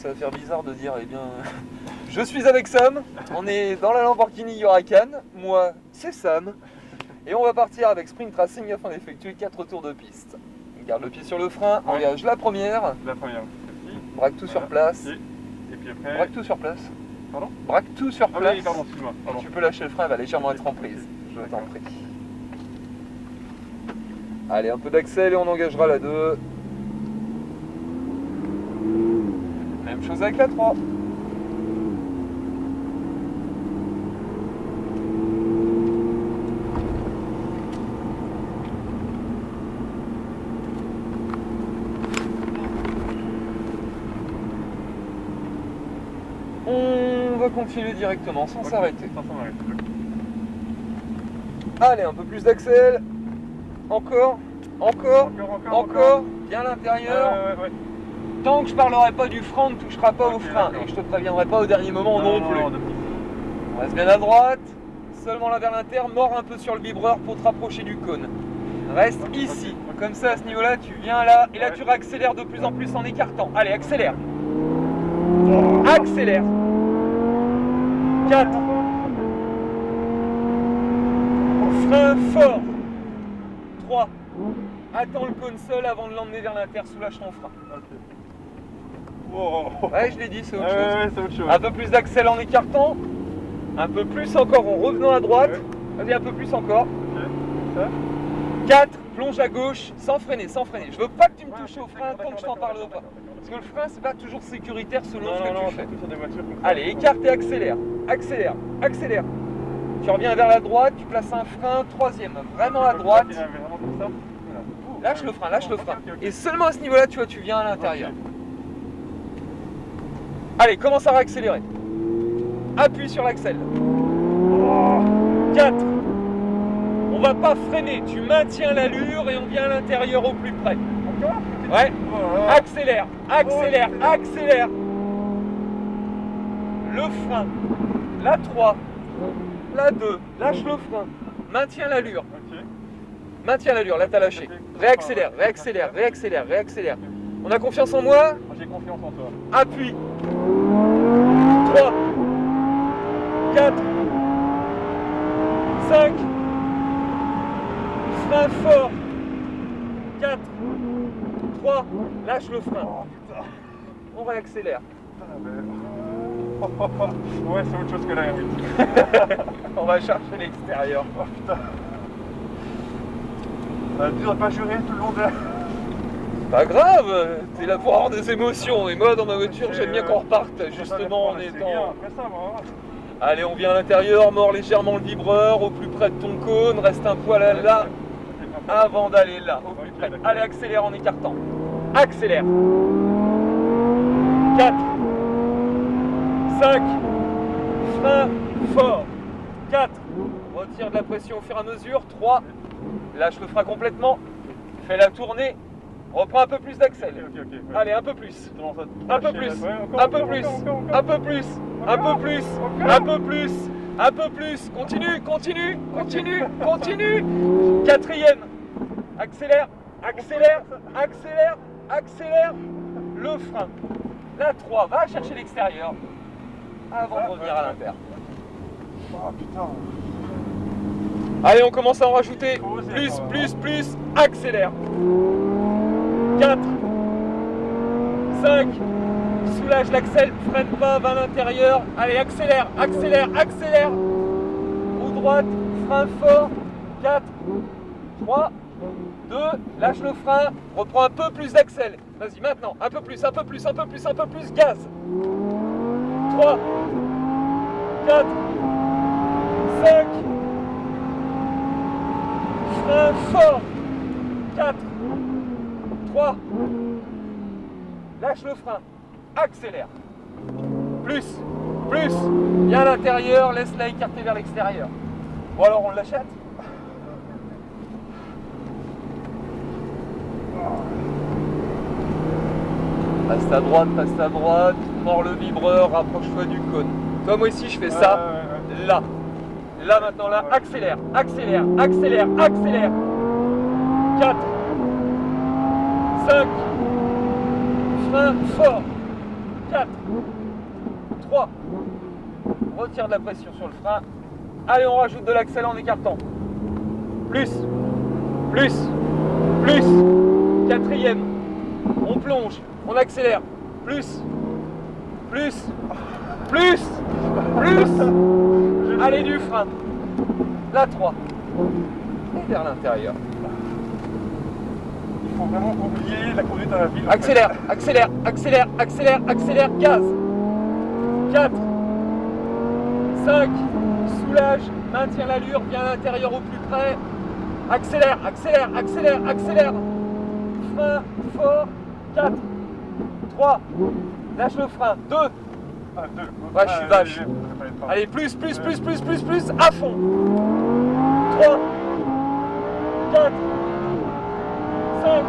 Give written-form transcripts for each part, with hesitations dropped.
ça va faire bizarre de dire, eh bien, je suis avec Sam, on est dans la Lamborghini Huracan, moi c'est Sam, et on va partir avec Sprint Racing afin d'effectuer 4 tours de piste. On garde le pied sur le frein, engage la première, braque tout sur place, et puis après... braque tout sur place, Pardon? Braque tout sur place, oui, pardon, excuse-moi. Tu peux lâcher le frein, elle va légèrement être en prise, je t'en prie. Allez, un peu d'accel et on engagera la 2. Même chose avec la 3. On va continuer directement sans s'arrêter. Allez, un peu plus d'accel. Encore. Bien à l'intérieur. Tant que je parlerai pas du frein, on ne touchera pas au frein. Et je te préviendrai pas au dernier moment non plus. On reste bien à droite. Seulement là vers l'inter, mord un peu sur le vibreur pour te rapprocher du cône. Reste ici. Comme ça, à ce niveau-là, tu viens là. Et là, tu réaccélères de plus en plus en écartant. Allez, accélère. Accélère. 4. Frein fort. 3. Attends le cône seul avant de l'emmener vers l'inter, soulage ton frein. Ouais, je l'ai dit, c'est autre chose. Un peu plus d'accel en écartant. Un peu plus encore en revenant à droite. Vas-y, un peu plus encore. 4. Plonge à gauche sans freiner, sans freiner. Je veux pas que tu me touches au frein tant que je t'en parlerai pas. Parce que le frein, c'est pas toujours sécuritaire selon ce que tu fais. Allez, écarte et accélère. Accélère, accélère. Tu reviens vers la droite, tu places un frein, 3e, vraiment à droite. Lâche le frein, lâche le frein. Et seulement à ce niveau-là, tu vois, tu viens à l'intérieur. Allez, commence à réaccélérer. Appuie sur l'accel. 4. On va pas freiner, tu maintiens l'allure et on vient à l'intérieur au plus près. Ouais. Accélère, accélère, accélère. Le frein. La 3. La 2. Lâche le frein. Maintiens l'allure. Maintiens l'allure, là t'as lâché. Réaccélère, réaccélère, réaccélère, réaccélère. On a confiance en moi? J'ai confiance en toi. Appuie. 3. 4. 5. Frein fort. 4. 3. Lâche le frein. On réaccélère. Ouais, c'est autre chose que là, oui. On va chercher l'extérieur. Oh putain. Tu dois pas jurer tout le long de la... Pas grave, t'es là pour avoir des émotions. Et moi, dans ma voiture, j'aime bien qu'on reparte justement en étant... Allez, on vient à l'intérieur, mord légèrement le vibreur, au plus près de ton cône, reste un poil là, avant d'aller là, au plus près. Allez, accélère en écartant. Accélère. 4. 5. Frein fort. 4. Retire de la pression au fur et à mesure. 3. Lâche le frein complètement. Fais la tournée. Reprends un peu plus d'accel. Allez, un peu plus. Un peu plus. Un peu plus. Un peu plus. Un peu plus. Un peu plus. Un peu plus. Continue, continue, continue, continue. 4e. Accélère, accélère, accélère, accélère. Le frein. La 3. Va chercher l'extérieur. Avant de revenir à l'inter. Oh putain. Allez, on commence à en rajouter. Plus, plus, plus. Accélère. 4. 5. Soulage l'accel. Freine pas, va à l'intérieur. Allez, accélère, accélère, accélère. Roue droite. Frein fort. 4. 3. 2. Lâche le frein. Reprends un peu plus d'accel. Vas-y, maintenant. Un peu plus, un peu plus, un peu plus, un peu plus. Gaz. 3. 4. 5. Frein fort. 4. 3. Lâche le frein. Accélère. Plus. Plus. Viens à l'intérieur. Laisse-la écarter vers l'extérieur. Bon alors on l'achète. Reste à droite. Mords le vibreur. Rapproche-toi du cône. Toi, moi ici, je fais ça. Là. Là maintenant, là. Accélère. Accélère. Accélère. Accélère. 4. 5. Frein fort. 4, 3, retire de la pression sur le frein. Allez, on rajoute de l'accel en écartant. Plus, plus, plus, quatrième, on plonge, on accélère, plus, plus, plus, plus, allez du frein, la 3, et vers l'intérieur. Il faut vraiment oublier la conduite à la ville. Accélère, accélère, accélère, accélère, accélère, gaz. 4, 5, soulage, maintiens l'allure, viens à l'intérieur au plus près. Accélère, accélère, accélère, accélère. Frein fort. 4, 3, lâche le frein. 2, Ah, 2. Ouais, je suis vache. Allez, plus, plus, plus, plus, plus, plus, à fond. 3, 4, 5,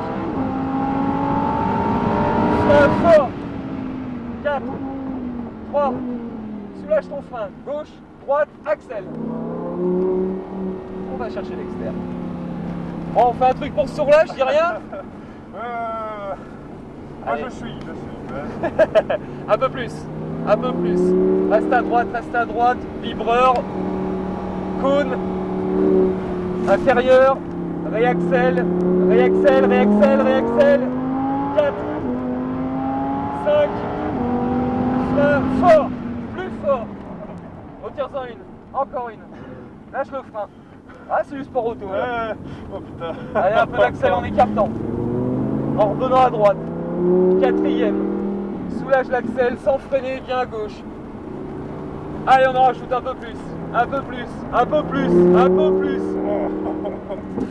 frein fort. 4, 3, soulage ton frein. Gauche, droite, accèle. On va chercher l'externe. Bon, on fait un truc pour ce tour-là, je dis rien. Moi Allez. je suis. Un peu plus, un peu plus. Reste à droite, vibreur, cône, intérieur, réaxel, réaxel, réaxel, réaxel. 4, 5, frein fort, plus fort. Retire-en une, encore une. Lâche le frein. Ah, c'est du sport auto. Là. Oh putain. Allez, un peu d'accel en écartant. En revenant à droite. Quatrième. Soulage l'accel sans freiner, viens à gauche. Allez, on en rajoute un peu plus. Un peu plus. Un peu plus. Un peu plus.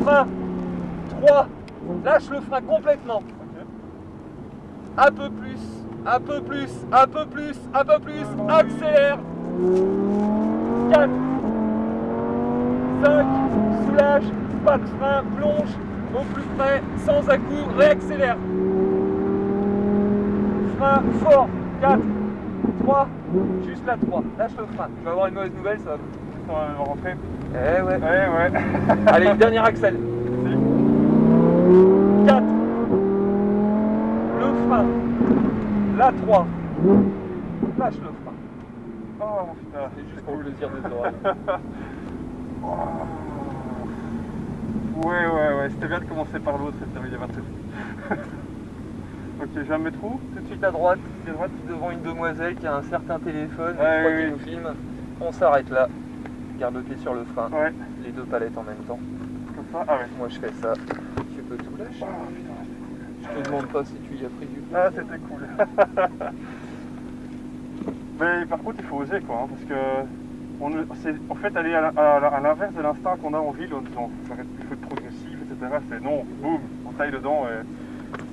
Frein. 3. Lâche le frein complètement. Un peu plus. Un peu plus. Un peu plus. Un peu plus. Accélère. 4. 5. Soulage. Pas de frein. Plonge. Au plus près. Sans à-coup. Réaccélère. Frein fort. 4, 3, juste la 3. Lâche le frein. Tu vas avoir une mauvaise nouvelle, ça va. On va rentrer. Eh ouais. Ouais. Allez, une dernière accel. 4. Le frein. La 3. Lâche le frein. Oh putain. C'est juste pour le plaisir des oreilles. Ouais. C'était bien de commencer par l'autre et de terminer par celle-ci. Ok, je viens de mettre où? Tout de suite à droite, devant une demoiselle qui a un certain téléphone, Ouais, je crois oui. qu'il nous filme. On s'arrête là. Garde le pied sur le frein. Ouais. Les deux palettes en même temps. Comme ça? Ah ouais. Moi je fais ça. Tu peux tout lâcher. Oh putain, c'était cool. Je te demande pas si tu y as pris du Ah, c'était cool. Mais par contre, il faut oser quoi, hein, parce que c'est en fait aller à l'inverse de l'instinct qu'on a en ville en disant il faut être progressif, etc. C'est non, boum, on taille dedans. Et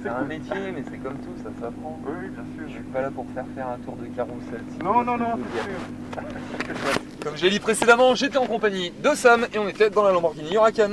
C'est un métier, mais c'est comme tout, ça s'apprend. Oui, bien sûr. Je suis pas là pour faire un tour de carrousel. si Non, tu vois ce que je veux c'est dire. sûr. Comme j'ai dit précédemment, j'étais en compagnie de Sam et on était dans la Lamborghini Huracan.